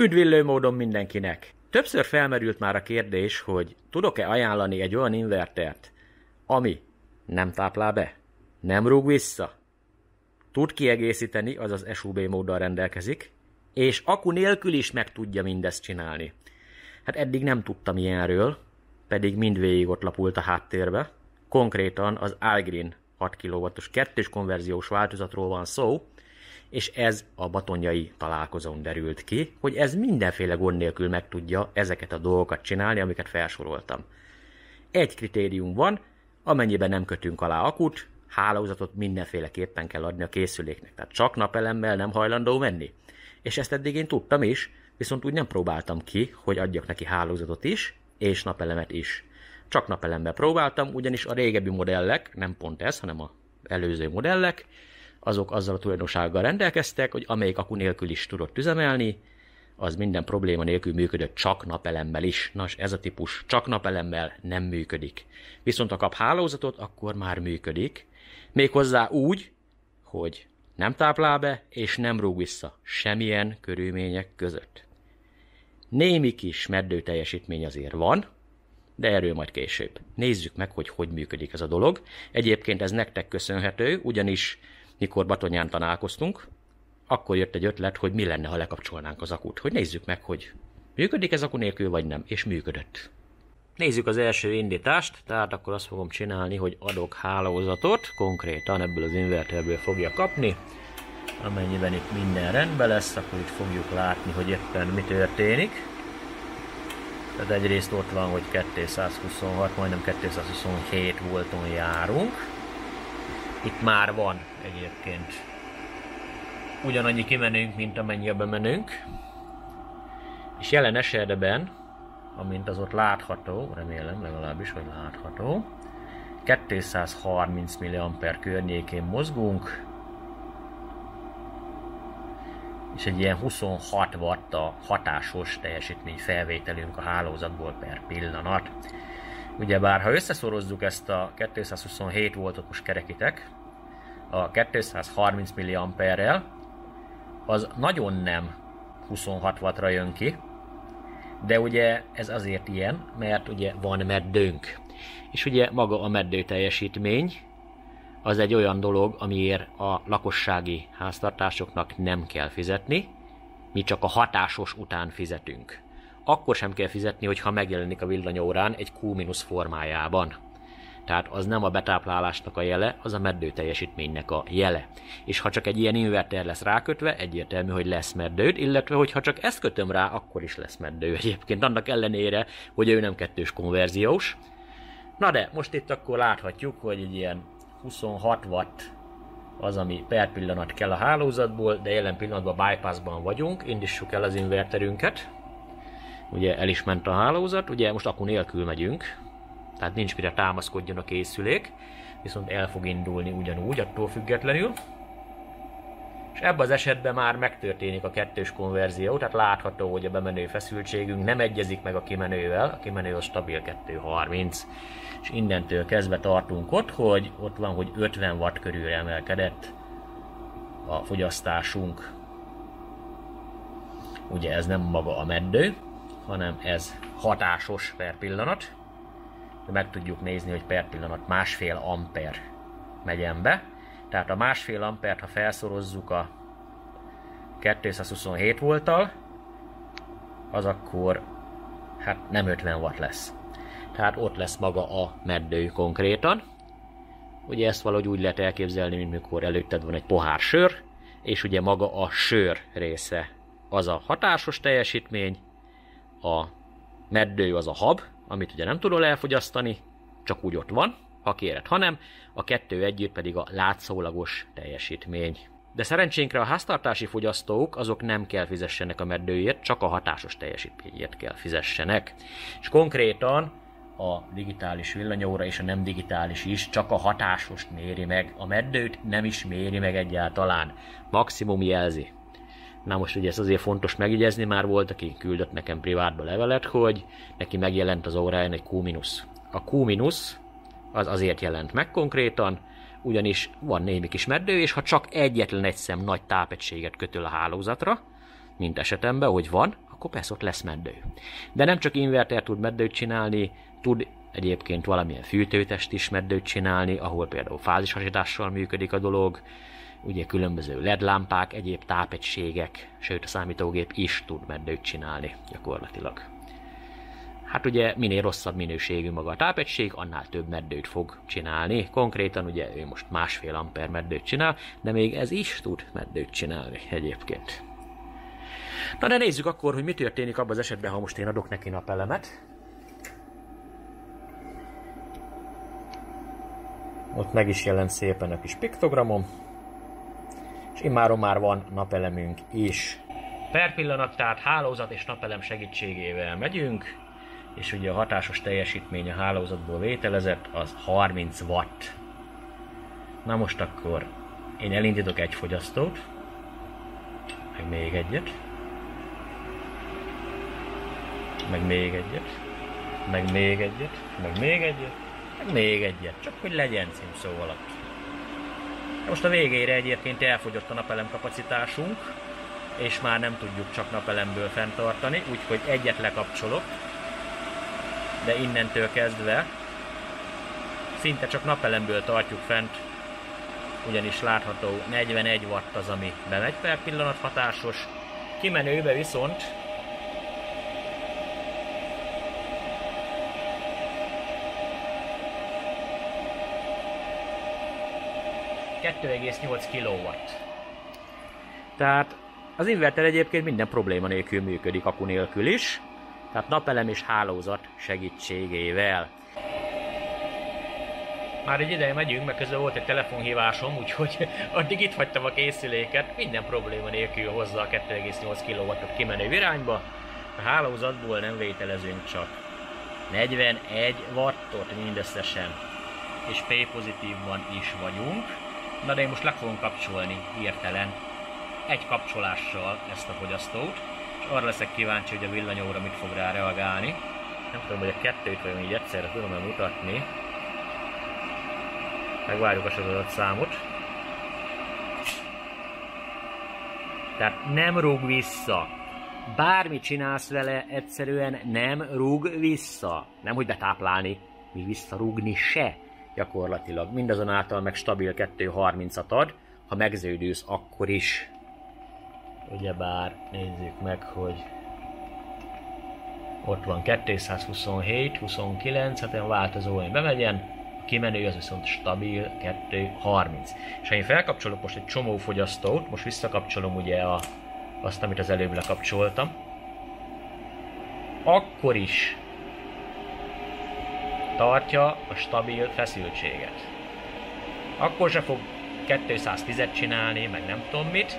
Üdvillő módon mindenkinek! Többször felmerült már a kérdés, hogy tudok-e ajánlani egy olyan invertert, ami nem táplál be, nem rúg vissza, tud kiegészíteni, azaz SUB móddal rendelkezik, és akku nélkül is meg tudja mindezt csinálni. Hát eddig nem tudtam ilyenről, pedig mindvégig ott lapult a háttérbe. Konkrétan az Algreen 6 kW-os kettős konverziós változatról van szó, és ez a batonjai találkozón derült ki, hogy ez mindenféle gond nélkül meg tudja ezeket a dolgokat csinálni, amiket felsoroltam. Egy kritérium van, amennyiben nem kötünk alá akut, hálózatot mindenféleképpen kell adni a készüléknek, tehát csak napelemmel nem hajlandó menni. És ezt eddig én tudtam is, viszont úgy nem próbáltam ki, hogy adjak neki hálózatot is, és napelemet is. Csak napelemmel próbáltam, ugyanis a régebbi modellek, nem pont ez, hanem az előző modellek, azok azzal a tulajdonsággal rendelkeztek, hogy amelyik akku nélkül is tudott üzemelni, az minden probléma nélkül működött csak napelemmel is. Nos, ez a típus csak napelemmel nem működik. Viszont ha kap hálózatot, akkor már működik. Méghozzá úgy, hogy nem táplál be, és nem rúg vissza semmilyen körülmények között. Némi kis meddő teljesítmény azért van, de erről majd később. Nézzük meg, hogy hogy működik ez a dolog. Egyébként ez nektek köszönhető, ugyanis mikor Batonyán találkoztunk, akkor jött egy ötlet, hogy mi lenne, ha lekapcsolnánk az akut. Hogy nézzük meg, hogy működik ez akku nélkül, vagy nem, és működött. Nézzük az első indítást, tehát akkor azt fogom csinálni, hogy adok hálózatot, konkrétan ebből az inverterből fogja kapni. Amennyiben itt minden rendben lesz, akkor itt fogjuk látni, hogy éppen mi történik. Tehát egyrészt ott van, hogy 226, majdnem 227 volton járunk. Itt már van egyébként ugyanannyi kimenőnk, mint amennyi a bemenőnk. És jelen esetben, amint az ott látható, remélem legalábbis, hogy látható, 230 mA környékén mozgunk, és egy ilyen 26 watt a hatásos teljesítmény felvételünk a hálózatból per pillanat. Ugyebár, ha összeszorozzuk ezt a 227 voltot, most kerekítek, a 230 mA-rel, az nagyon nem 26 wattra jön ki, de ugye ez azért ilyen, mert ugye van meddőnk. És ugye maga a meddő teljesítmény az egy olyan dolog, amiért a lakossági háztartásoknak nem kell fizetni, mi csak a hatásos után fizetünk. Akkor sem kell fizetni, hogyha megjelenik a villanyórán egy Q- formájában. Tehát az nem a betáplálásnak a jele, az a meddő teljesítménynek a jele. És ha csak egy ilyen inverter lesz rákötve, egyértelmű, hogy lesz meddőd, illetve hogyha csak ezt kötöm rá, akkor is lesz meddő egyébként, annak ellenére, hogy ő nem kettős konverziós. Na de, most itt akkor láthatjuk, hogy egy ilyen 26 watt az, ami per pillanat kell a hálózatból, de jelen pillanatban bypassban vagyunk, indítsuk el az inverterünket. Ugye el is ment a hálózat, ugye most akku nélkül megyünk, tehát nincs mire támaszkodjon a készülék, viszont el fog indulni ugyanúgy, attól függetlenül. És ebben az esetben már megtörténik a kettős konverzió, tehát látható, hogy a bemenő feszültségünk nem egyezik meg a kimenővel, a kimenő az stabil 230. És innentől kezdve tartunk ott, hogy ott van, hogy 50 watt körül emelkedett a fogyasztásunk. Ugye ez nem maga a meddő, hanem ez hatásos per pillanat. De meg tudjuk nézni, hogy per pillanat 1,5 amper megyen be. Tehát a 1,5 ampert, ha felszorozzuk a 227 volttal, az akkor hát nem 50 watt lesz. Tehát ott lesz maga a meddő konkrétan. Ugye ezt valahogy úgy lehet elképzelni, mint mikor előtted van egy pohár sör, és ugye maga a sör része az a hatásos teljesítmény, a meddő az a hab, amit ugye nem tudod elfogyasztani, csak úgy ott van, ha kéred, hanem a kettő együtt pedig a látszólagos teljesítmény. De szerencsénkre a háztartási fogyasztók azok nem kell fizessenek a meddőért, csak a hatásos teljesítményért kell fizessenek. És konkrétan a digitális villanyóra és a nem digitális is csak a hatásost méri meg, a meddőt nem is méri meg egyáltalán, maximum jelzi. Na most ugye ez azért fontos megjegyezni, már volt, aki küldött nekem privátba levelet, hogy neki megjelent az óráján egy Q-. A Q- az azért jelent meg konkrétan, ugyanis van némi kis meddő, és ha csak egyetlen egy szem nagy tápegységet kötöl a hálózatra, mint esetemben, hogy van, akkor persze ott lesz meddő. De nem csak inverter tud meddőt csinálni, tud egyébként valamilyen fűtőtest is meddőt csinálni, ahol például fázishasítással működik a dolog, ugye különböző LED lámpák, egyéb tápegységek, sőt a számítógép is tud meddőt csinálni gyakorlatilag. Hát ugye minél rosszabb minőségű maga a tápegység, annál több meddőt fog csinálni. Konkrétan ugye ő most 1,5 amper meddőt csinál, de még ez is tud meddőt csinálni egyébként. Na de nézzük akkor, hogy mi történik abban az esetben, ha most én adok neki napelemet. Ott meg is jelent szépen a kis piktogramom. És immáron már van napelemünk is. Per pillanat tehát hálózat és napelem segítségével megyünk, és ugye a hatásos teljesítmény a hálózatból vételezett, az 30 watt. Na most akkor én elindítok egy fogyasztót, meg még egyet, meg még egyet, meg még egyet, meg még egyet, meg még egyet, csak hogy legyen címszó alatt. Most a végére egyébként elfogyott a napelem kapacitásunk, és már nem tudjuk csak napelemből fenntartani, úgyhogy egyet lekapcsolok, de innentől kezdve szinte csak napelemből tartjuk fent, ugyanis látható 41 watt az, ami bemegy per pillanat hatásos, kimenőbe viszont ...2,8 kW. Tehát az inverter egyébként minden probléma nélkül működik, akku nélkül is. Tehát napelem és hálózat segítségével. Már egy ideje megyünk, mert közben volt egy telefonhívásom, úgyhogy addig itt hagytam a készüléket, minden probléma nélkül hozza a 2,8 kW-ot kimenő irányba. A hálózatból nem vételezünk csak 41 wattot mindösszesen, és P pozitívban is vagyunk. Na de én most le fogom kapcsolni hirtelen egy kapcsolással ezt a fogyasztót, és arra leszek kíváncsi, hogy a villanyóra mit fog rá reagálni. Nem tudom, hogy a kettőt vagy így egyszerre tudom-e mutatni. Megvárjuk a sorozatszámot. Tehát nem rúg vissza. Bármit csinálsz vele, egyszerűen nem rúg vissza. Nem, hogy betáplálni, még visszarúgni se gyakorlatilag. Mindazonáltal meg stabil 230-at ad, ha megződülsz, akkor is. Ugyebár nézzük meg, hogy ott van 227, 29, hát olyan változó, hogy bemegyen. A kimenő az viszont stabil 230. És ha én felkapcsolok most egy csomó fogyasztót, most visszakapcsolom ugye azt, amit az előbb lekapcsoltam, akkor is tartja a stabil feszültséget. Akkor se fog 210-et csinálni, meg nem tudom mit.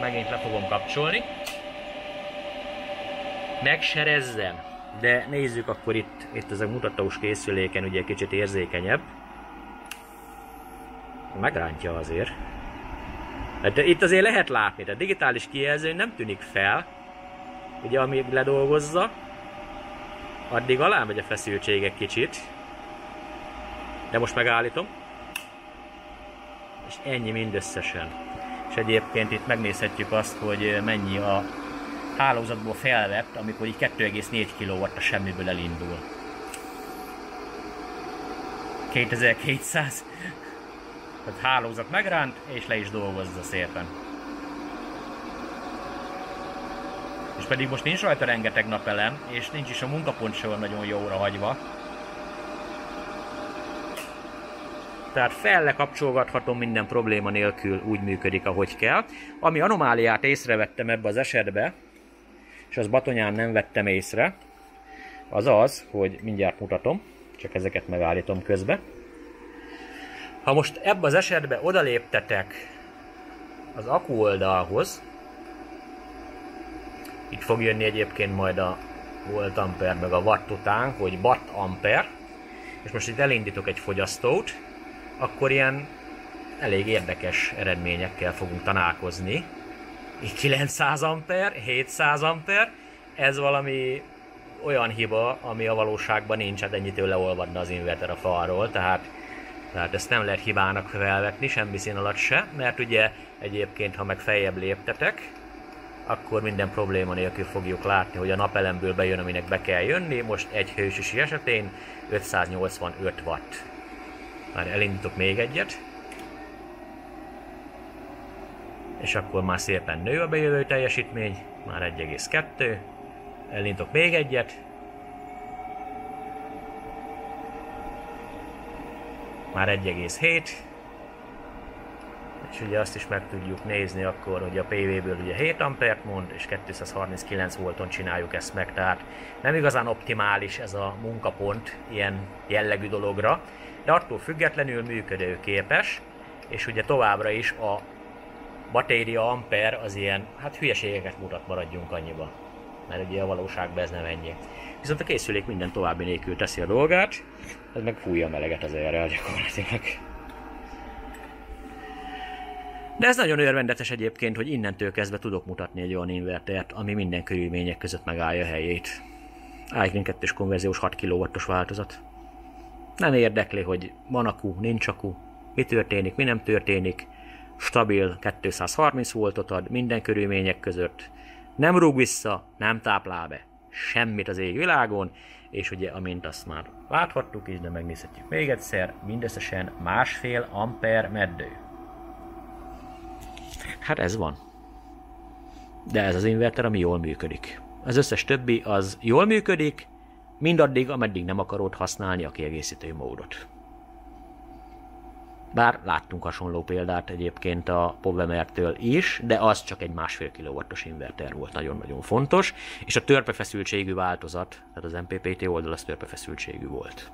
Megint le fogom kapcsolni. Megserezzem. De nézzük akkor itt ez a mutatós készüléken ugye kicsit érzékenyebb. Megrántja azért. De itt azért lehet látni, tehát digitális kijelző nem tűnik fel. Ugye amíg ledolgozza, addig alá megy a feszültség egy kicsit. De most megállítom. És ennyi mindösszesen. És egyébként itt megnézhetjük azt, hogy mennyi a hálózatból felvett, amikor így 2,4 kW a semmiből elindul. 2200. Tehát hálózat megránt, és le is dolgozza szépen. És pedig most nincs rajta rengeteg napelem, és nincs is a munkapont sem nagyon jóra hagyva. Tehát fellekapcsolgathatom minden probléma nélkül, úgy működik, ahogy kell. Ami anomáliát észrevettem ebbe az esetbe, és az Batonyán nem vettem észre, az az, hogy mindjárt mutatom, csak ezeket megállítom közbe. Ha most ebbe az esetben odaléptetek az akku oldalhoz, itt fog jönni egyébként majd a volt amper meg a watt után, hogy watt amper, és most itt elindítok egy fogyasztót, akkor ilyen elég érdekes eredményekkel fogunk találkozni. Így 900 amper, 700 amper, ez valami olyan hiba, ami a valóságban nincs, hát ennyitől leolvadna az inverter a falról, tehát ezt nem lehet hibának felvetni, semmi szín alatt se, mert ugye egyébként, ha meg feljebb léptetek, akkor minden probléma nélkül fogjuk látni, hogy a napelemből bejön, aminek be kell jönni. Most egy hősisi esetén 585 watt. Már elindítok még egyet. És akkor már szépen nő a bejövő teljesítmény. Már 1,2. Elindítok még egyet. Már 1,7. És ugye azt is meg tudjuk nézni akkor, hogy a PV-ből ugye 7 ampert mond, és 239 volton csináljuk ezt meg, tehát nem igazán optimális ez a munkapont ilyen jellegű dologra, de attól függetlenül működőképes, és ugye továbbra is a batéria amper az ilyen, hát hülyeségeket mutat, maradjunk annyiba, mert ugye a valóságban ez nem ennyi. Viszont a készülék minden további nélkül teszi a dolgát, ez meg fújja a meleget az errel gyakorlatilag. De ez nagyon örvendetes egyébként, hogy innentől kezdve tudok mutatni egy olyan invertert, ami minden körülmények között megállja a helyét. Igreen 2-es konverziós 6 kW-os változat. Nem érdekli, hogy van akku, nincs akku, mi történik, mi nem történik. Stabil 230 voltot ad minden körülmények között. Nem rúg vissza, nem táplál be semmit az égvilágon, és ugye amint azt már láthattuk is, de megnézhetjük még egyszer, mindösszesen 1,5 amper meddő. Hát ez van. De ez az inverter, ami jól működik. Az összes többi az jól működik, mindaddig, ameddig nem akarod használni a kiegészítő módot. Bár láttunk hasonló példát egyébként a Powemertől is, de az csak egy 1,5 kW-os inverter volt, nagyon-nagyon fontos, és a törpefeszültségű változat, tehát az MPPT oldal az törpefeszültségű volt.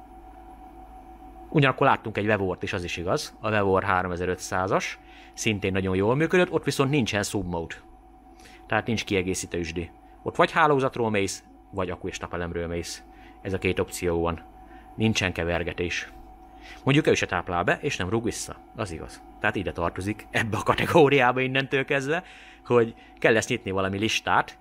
Ugyanakkor láttunk egy Vevort is, az is igaz, a Vevor 3500-as, szintén nagyon jól működött, ott viszont nincsen submode. Tehát nincs kiegészítő üsdi. Ott vagy hálózatról mész, vagy akku és napelemről mész. Ez a két opció van. Nincsen kevergetés. Mondjuk ő se táplál be, és nem rúg vissza. Az igaz. Tehát ide tartozik, ebbe a kategóriába innentől kezdve, hogy kell lesz nyitni valami listát,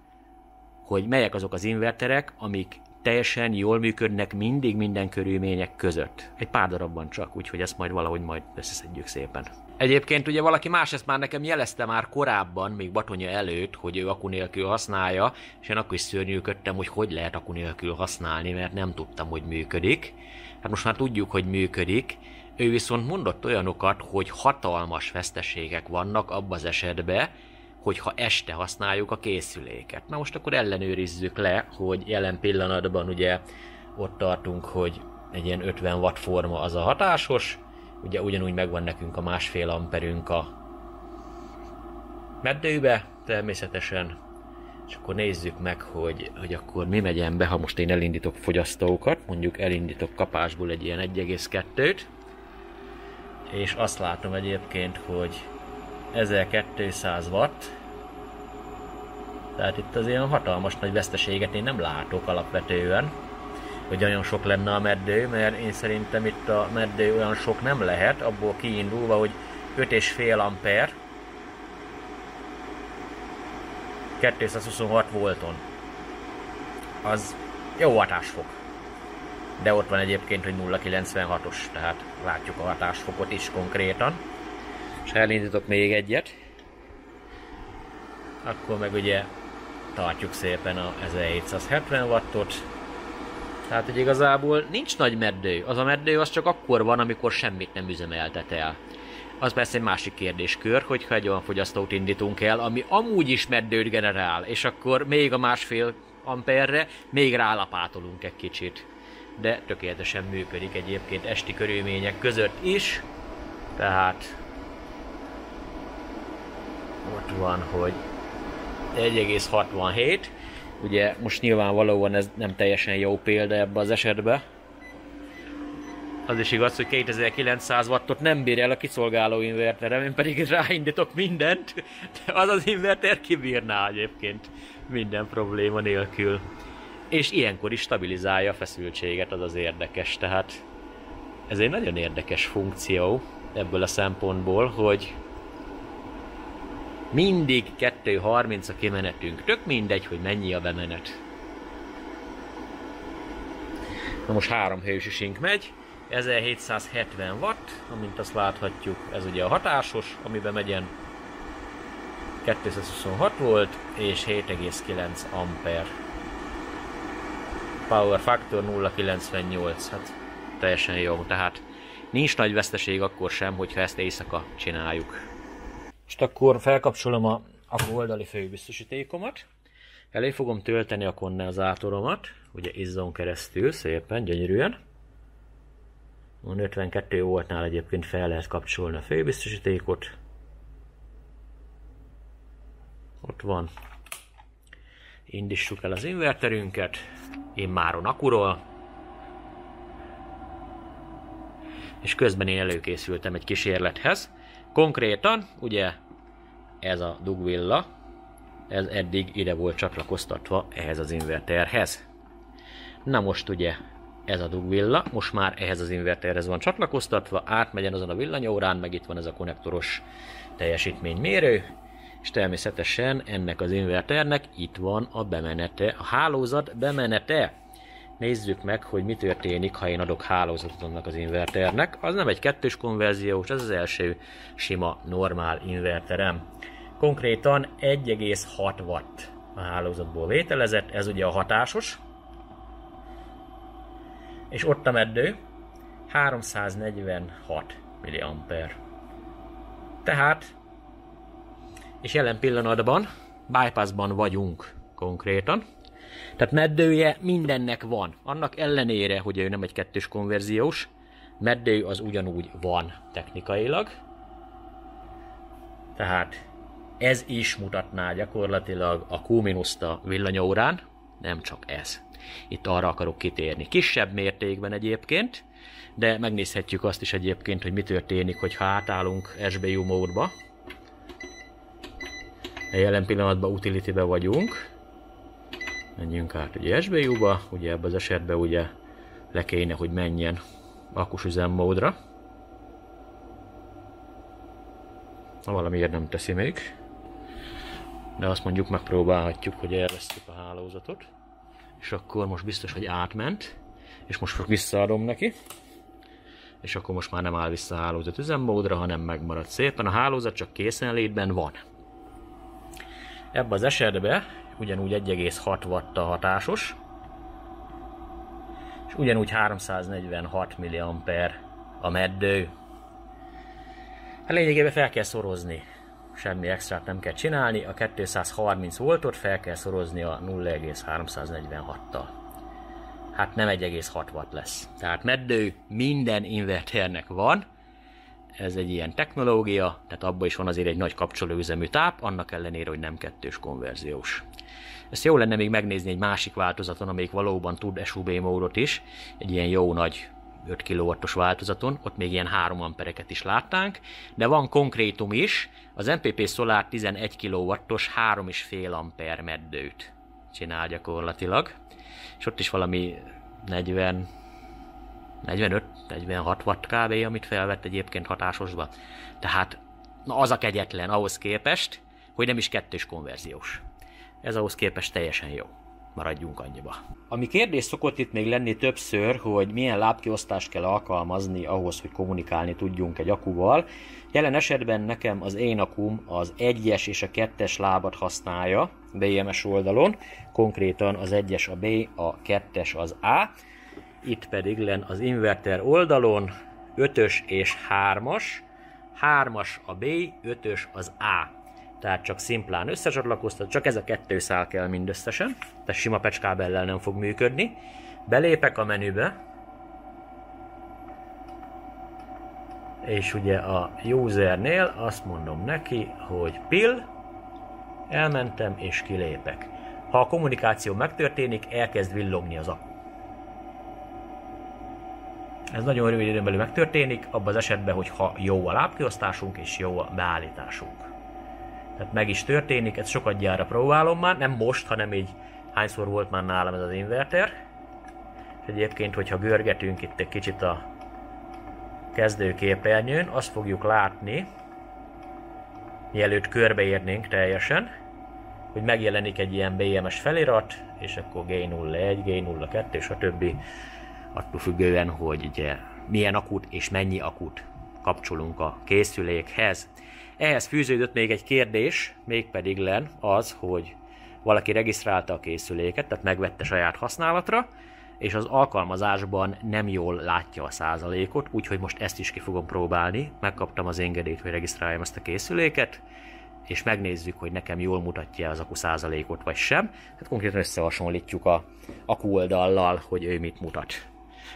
hogy melyek azok az inverterek, amik teljesen jól működnek mindig minden körülmények között. Egy pár darabban csak, úgyhogy ezt majd valahogy összeszedjük szépen. Egyébként ugye valaki más ezt már nekem jelezte már korábban, még Batonya előtt, hogy ő akku nélkül használja, és én akkor is szörnyűködtem, hogy lehet akku nélkül használni, mert nem tudtam, hogy működik. Hát most már tudjuk, hogy működik. Ő viszont mondott olyanokat, hogy hatalmas veszteségek vannak abban az esetben, hogyha este használjuk a készüléket. Na most akkor ellenőrizzük le, hogy jelen pillanatban ugye ott tartunk, hogy egy ilyen 50 watt forma az a hatásos, ugye ugyanúgy megvan nekünk a 1,5 amperünk a meddőbe természetesen, és akkor nézzük meg, hogy akkor mi megyen be, ha most én elindítok fogyasztókat, mondjuk elindítok kapásból egy ilyen 1,2-t, és azt látom egyébként, hogy 1200 watt, tehát itt az ilyen hatalmas nagy veszteséget én nem látok alapvetően, hogy nagyon sok lenne a meddő, mert én szerintem itt a meddő olyan sok nem lehet, abból kiindulva, hogy 5,5 amper 226 volton. Az jó hatásfok. De ott van egyébként, hogy 0,96-os, tehát látjuk a hatásfokot is konkrétan. És ha elindítok még egyet, akkor meg ugye tartjuk szépen a 1770 wattot. Tehát, hogy igazából nincs nagy meddő. Az a meddő az csak akkor van, amikor semmit nem üzemeltet el. Az persze egy másik kérdéskör, hogyha egy olyan fogyasztót indítunk el, ami amúgy is meddőt generál, és akkor még a 1,5 amperre még rálapátolunk egy kicsit. De tökéletesen működik egyébként esti körülmények között is. Tehát ott van, hogy 1,67. Ugye most nyilvánvalóan ez nem teljesen jó példa ebbe az esetben. Az is igaz, hogy 2900 wattot nem bír el a kiszolgáló inverterem, én pedig ráindítok mindent, de az az inverter kibírná egyébként minden probléma nélkül. És ilyenkor is stabilizálja a feszültséget, az az érdekes, tehát ez egy nagyon érdekes funkció ebből a szempontból, hogy mindig 2.30 a kimenetünk, tök mindegy, hogy mennyi a bemenet. Na most 3 hősisink megy, 1770 watt, amint azt láthatjuk, ez ugye a hatásos, amiben megyen. 226 volt és 7,9 amper. Power factor 0,98, hát teljesen jó, tehát nincs nagy veszteség akkor sem, hogyha ezt éjszaka csináljuk. Most akkor felkapcsolom a oldali főbiztosítékomat, elé fogom tölteni a kondenzátoromat, ugye izzon keresztül, szépen, gyönyörűen. 52 voltnál egyébként fel lehet kapcsolni a főbiztosítékot. Ott van. Indítsuk el az inverterünket, immáron akuról. És közben én előkészültem egy kísérlethez. Konkrétan, ugye ez a dugvilla, ez eddig ide volt csatlakoztatva ehhez az inverterhez. Na most ugye ez a dugvilla, most már ehhez az inverterhez van csatlakoztatva, átmegyen azon a villanyórán, meg itt van ez a konnektoros teljesítménymérő, és természetesen ennek az inverternek itt van a bemenete, a hálózat bemenete. Nézzük meg, hogy mi történik, ha én adok hálózatot annak az inverternek. Az nem egy kettős konverziós, ez az első sima, normál inverterem. Konkrétan 1,6 watt a hálózatból vételezett, ez ugye a hatásos. És ott a meddő 346 mA. Tehát, és jelen pillanatban bypassban vagyunk konkrétan. Tehát meddője mindennek van. Annak ellenére, hogy ő nem egy kettős konverziós, meddő az ugyanúgy van technikailag. Tehát ez is mutatná gyakorlatilag a Q-t a villanyórán, nem csak ez. Itt arra akarok kitérni. Kisebb mértékben egyébként, de megnézhetjük azt is egyébként, hogy mi történik, hogyha átállunk SBU módba. Jelen pillanatban utility-be vagyunk. Menjünk át ugye SBU-ba, ugye ebben az esetben ugye le kéne, hogy menjen akkus üzemmódra. Valamiért nem teszi még. De azt mondjuk megpróbálhatjuk, hogy elvesztjük a hálózatot. És akkor most biztos, hogy átment. És most visszaadom neki. És akkor most már nem áll vissza a hálózat üzemmódra, hanem megmarad szépen. A hálózat csak készenlétben van. Ebben az esetben ugyanúgy 1,6 watt a hatásos. És ugyanúgy 346 mA a meddő. Hát lényegében fel kell szorozni. Semmi extrát nem kell csinálni. A 230 voltot fel kell szorozni a 0,346-tal. Hát nem 1,6 watt lesz. Tehát meddő minden inverternek van. Ez egy ilyen technológia, tehát abban is van azért egy nagy kapcsolóüzemű táp, annak ellenére, hogy nem kettős konverziós. Ezt jó lenne még megnézni egy másik változaton, amelyik valóban tud SUB módot is, egy ilyen jó nagy 5 kW-os változaton, ott még ilyen 3 ampereket is látnánk, de van konkrétum is, az MPP Solar 11 kW-os 3,5 amper meddőt csinál gyakorlatilag, és ott is valami 45-46 watt kb, amit felvett egyébként hatásosba. Tehát na az a kegyetlen ahhoz képest, hogy nem is kettős konverziós. Ez ahhoz képest teljesen jó. Maradjunk annyiba. Ami kérdés szokott itt még lenni többször, hogy milyen lábkiosztást kell alkalmazni ahhoz, hogy kommunikálni tudjunk egy akuval. Jelen esetben nekem az én akum az 1-es és a 2-es lábat használja BMS oldalon. Konkrétan az 1-es a B, a 2-es az A. Itt pedig len az inverter oldalon 5-ös és 3-as. 3-as a B, 5-ös az A. Tehát csak szimplán összecsatlakoztat, csak ez a 2 szál kell mindösszesen. Tehát sima patchkábellel nem fog működni. Belépek a menübe. És ugye a usernél azt mondom neki, hogy pill. Elmentem és kilépek. Ha a kommunikáció megtörténik, elkezd villogni az akku. Ez nagyon rövid időn belül megtörténik, abban az esetben, hogyha jó a lábkiosztásunk és jó a beállításunk. Tehát meg is történik, ezt sokat gyára próbálom már, nem most, hanem így hányszor volt már nálam ez az inverter. És egyébként, hogyha görgetünk itt egy kicsit a kezdőképernyőn, azt fogjuk látni, mielőtt körbeérnénk teljesen, hogy megjelenik egy ilyen BMS felirat, és akkor G01, G02, stb. Attól függően, hogy ugye milyen akut és mennyi akut kapcsolunk a készülékhez. Ehhez fűződött még egy kérdés, mégpedig az, hogy valaki regisztrálta a készüléket, tehát megvette saját használatra, és az alkalmazásban nem jól látja a százalékot, úgyhogy most ezt is ki fogom próbálni. Megkaptam az engedélyt, hogy regisztráljam ezt a készüléket, és megnézzük, hogy nekem jól mutatja az akku százalékot vagy sem. Hát konkrétan összehasonlítjuk a akku oldallal, hogy ő mit mutat.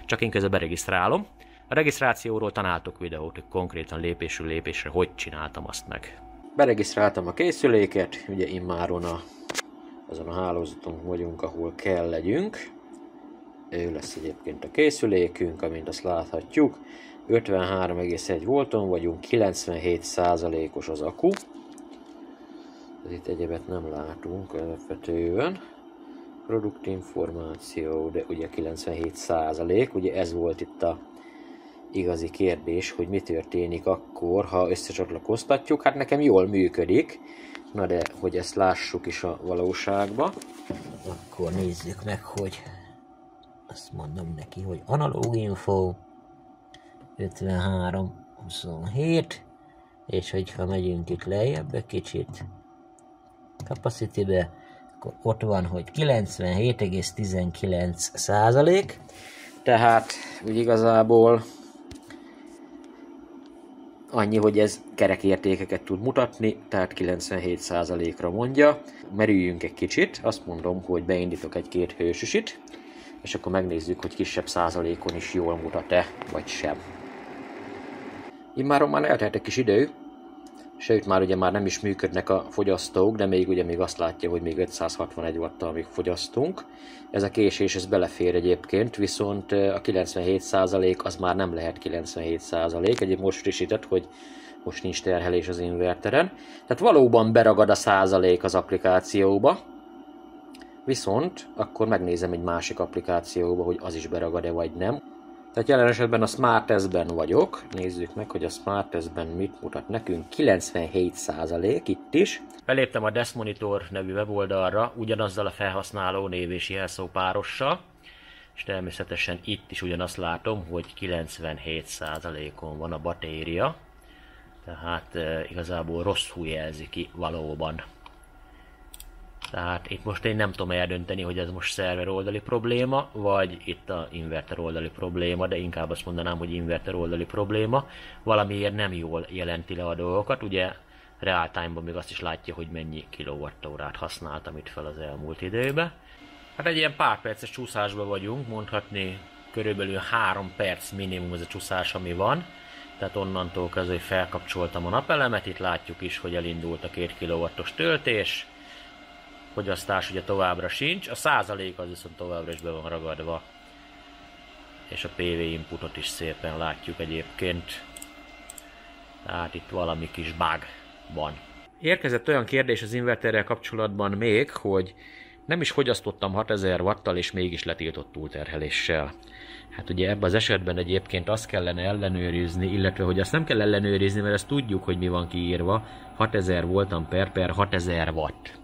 Csak én közben beregisztrálom. A regisztrációról találtok videót, hogy konkrétan lépésről lépésre hogy csináltam azt meg. Beregisztráltam a készüléket, ugye immáron azon a hálózaton vagyunk, ahol kell legyünk. Ő lesz egyébként a készülékünk, amint azt láthatjuk. 53,1 volton vagyunk, 97%-os az akku. Itt egyebet nem látunk alapvetően. Produktinformáció, de ugye 97%, ugye ez volt itt a igazi kérdés, hogy mi történik akkor, ha összecsatlakoztatjuk. Hát nekem jól működik, na de hogy ezt lássuk is a valóságba, akkor nézzük meg, hogy azt mondom neki, hogy analóg info 53-27, és hogyha megyünk itt lejjebb egy kicsit Capacity-be, akkor ott van, hogy 97,19%, tehát úgy igazából annyi, hogy ez kerek értékeket tud mutatni, tehát 97%-ra mondja. Merüljünk egy kicsit, azt mondom, hogy beindítok egy-két hősüsit, és akkor megnézzük, hogy kisebb százalékon is jól mutat-e, vagy sem. Immáron már eltelt egy kis idő, sőt már ugye már nem is működnek a fogyasztók, de még azt látja, hogy még 561 wattal még fogyasztunk. Ez a késés, ez belefér egyébként, viszont a 97% az már nem lehet 97%. Egyébként most frissített, hogy most nincs terhelés az inverteren. Tehát valóban beragad a százalék az applikációba, viszont akkor megnézem egy másik applikációba, hogy az is beragad-e vagy nem. Tehát jelen esetben a Smart Testben vagyok. Nézzük meg, hogy a Smart Testben mit mutat nekünk. 97% itt is. Beléptem a Deskmonitor nevű weboldalra, ugyanazzal a felhasználó név és jelszópárossal, és természetesen itt is ugyanazt látom, hogy 97%-on van a batéria. Tehát igazából rosszul jelzi ki valóban. Tehát itt most én nem tudom eldönteni, hogy ez most szerver oldali probléma, vagy itt a inverter oldali probléma, de inkább azt mondanám, hogy inverter oldali probléma. Valamiért nem jól jelenti le a dolgokat, ugye real time-ban még azt is látja, hogy mennyi kilowattórát használtam itt fel az elmúlt időben. Hát egy ilyen pár perces csúszásban vagyunk, mondhatni körülbelül 3 perc minimum az a csúszás, ami van. Tehát onnantól kezdve, hogy felkapcsoltam a napelemet, itt látjuk is, hogy elindult a 2 kW-os töltés. Fogyasztás ugye továbbra sincs, a százalék az viszont továbbra is be van ragadva, és a PV inputot is szépen látjuk egyébként, tehát itt valami kis bug van. Érkezett olyan kérdés az inverterrel kapcsolatban még, hogy nem is fogyasztottam 6000 wattal és mégis letiltott túlterheléssel. Hát ugye ebben az esetben egyébként azt kellene ellenőrizni, illetve hogy azt nem kell ellenőrizni, mert ezt tudjuk, hogy mi van kiírva, 6000 voltampere per 6000 watt.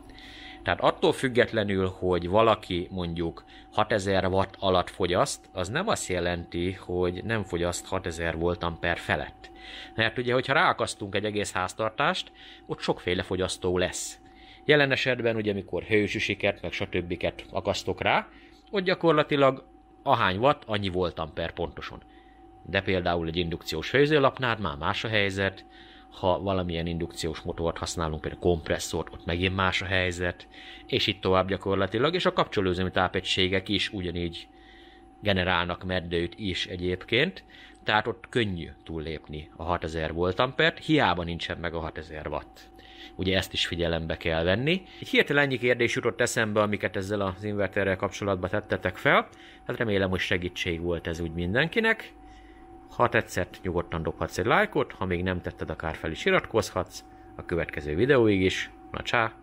Tehát attól függetlenül, hogy valaki mondjuk 6000 watt alatt fogyaszt, az nem azt jelenti, hogy nem fogyaszt 6000 voltampere felett. Mert ugye, hogyha ráakasztunk egy egész háztartást, ott sokféle fogyasztó lesz. Jelen esetben ugye, amikor hősüsiket, meg stb. Akasztok rá, ott gyakorlatilag ahány watt, annyi voltampere pontosan. De például egy indukciós főzőlapnál már más a helyzet, ha valamilyen indukciós motort használunk, például kompresszort, ott megint más a helyzet, és itt tovább gyakorlatilag, és a kapcsolóüzemi tápegységek is ugyanígy generálnak meddőt is egyébként, tehát ott könnyű túllépni a 6000 voltampert, hiába nincsen meg a 6000 watt. Ugye ezt is figyelembe kell venni. Egy hirtelen ennyi kérdés jutott eszembe, amiket ezzel az inverterrel kapcsolatban tettetek fel. Hát remélem, hogy segítség volt ez úgy mindenkinek. Ha tetszett, nyugodtan dobhatsz egy lájkot, ha még nem tetted, akár fel is iratkozhatsz a következő videóig is. Na csá!